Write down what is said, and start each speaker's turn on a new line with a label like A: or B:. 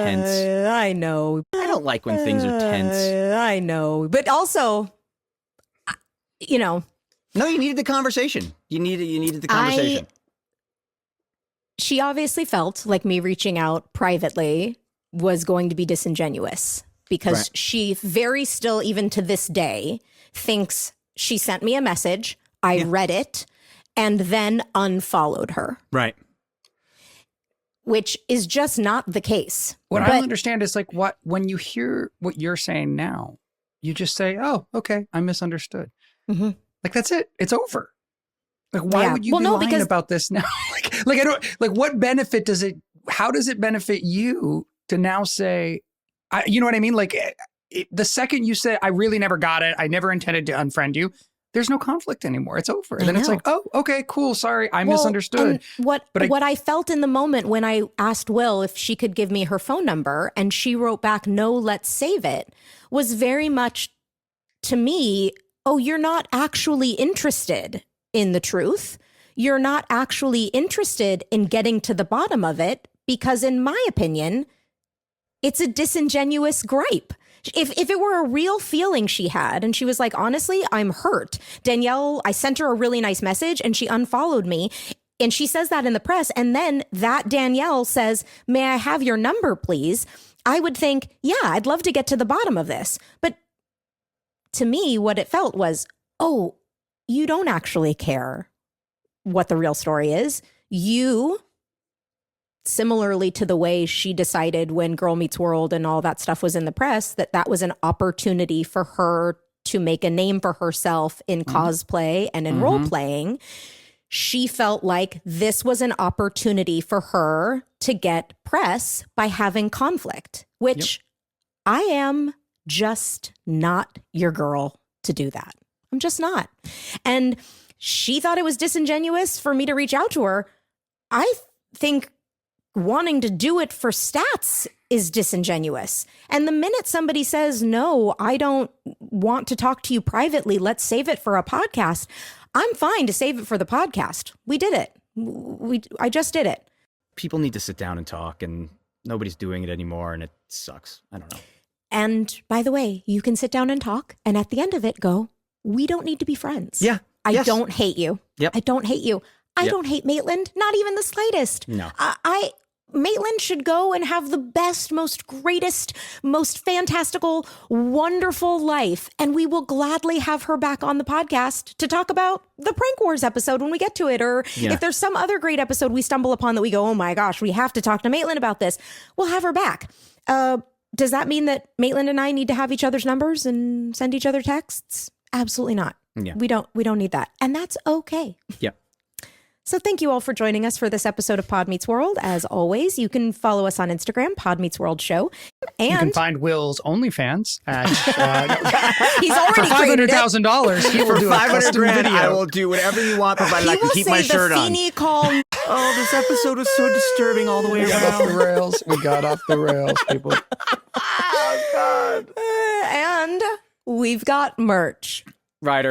A: tense.
B: I know.
A: I don't like when things are tense.
B: I know. But also,
A: No, you needed the conversation. You needed the conversation.
B: She obviously felt like me reaching out privately was going to be disingenuous because she very still, even to this day, thinks she sent me a message. I read it and then unfollowed her.
A: Right.
B: Which is just not the case.
C: What I don't understand is like when you hear what you're saying now, you just say, oh, okay, I misunderstood.
B: Mm-hmm.
C: Like, that's it. It's over. Like, why would you be lying about this now? like, I don't, like, what benefit does it, how does it benefit you to now say, you know what I mean? Like, the second you say, I really never got it, I never intended to unfriend you, there's no conflict anymore. It's over. And then it's like, oh, okay, cool. Sorry, I misunderstood.
B: What I felt in the moment when I asked Will if she could give me her phone number and she wrote back, no, let's save it, was very much to me, oh, you're not actually interested in the truth. You're not actually interested in getting to the bottom of it because, in my opinion, it's a disingenuous gripe. If it were a real feeling she had and she was like, honestly, I'm hurt. Danielle, I sent her a really nice message and she unfollowed me. And she says that in the press. And then that Danielle says, may I have your number, please? I would think, yeah, I'd love to get to the bottom of this. But to me, what it felt was, oh, you don't actually care what the real story is. You, similarly to the way she decided when Girl Meets World and all that stuff was in the press, that was an opportunity for her to make a name for herself in cosplay and in role playing. She felt like this was an opportunity for her to get press by having conflict, which I am just not your girl to do that. I'm just not. And she thought it was disingenuous for me to reach out to her. I think wanting to do it for stats is disingenuous. And the minute somebody says, no, I don't want to talk to you privately, let's save it for a podcast, I'm fine to save it for the podcast. We did it. I just did it.
A: People need to sit down and talk, and nobody's doing it anymore, and it sucks. I don't know.
B: And by the way, you can sit down and talk, and at the end of it go, we don't need to be friends.
A: Yeah.
B: I don't hate you.
A: Yep.
B: I don't hate you. I don't hate Maitland, not even the slightest.
A: No.
B: Maitland should go and have the best, most greatest, most fantastical, wonderful life. And we will gladly have her back on the podcast to talk about the Prank Wars episode when we get to it. Or if there's some other great episode we stumble upon that we go, oh my gosh, we have to talk to Maitland about this, we'll have her back. Does that mean that Maitland and I need to have each other's numbers and send each other texts? Absolutely not.
A: Yeah.
B: We don't need that. And that's okay.
A: Yeah.
B: So thank you all for joining us for this episode of Pod Meets World. As always, you can follow us on Instagram, Pod Meets World Show. And
C: you can find Will's OnlyFans at
B: he's already created
C: $500,000. He will do a custom
A: $500,000.
C: video.
A: I will do whatever you want, provided I can keep my shirt on.
B: Call.
A: Oh, this episode was so disturbing all the way
C: We got off the rails. We got off the rails, people.
A: Oh, God.
B: And we've got merch.
A: Ryder.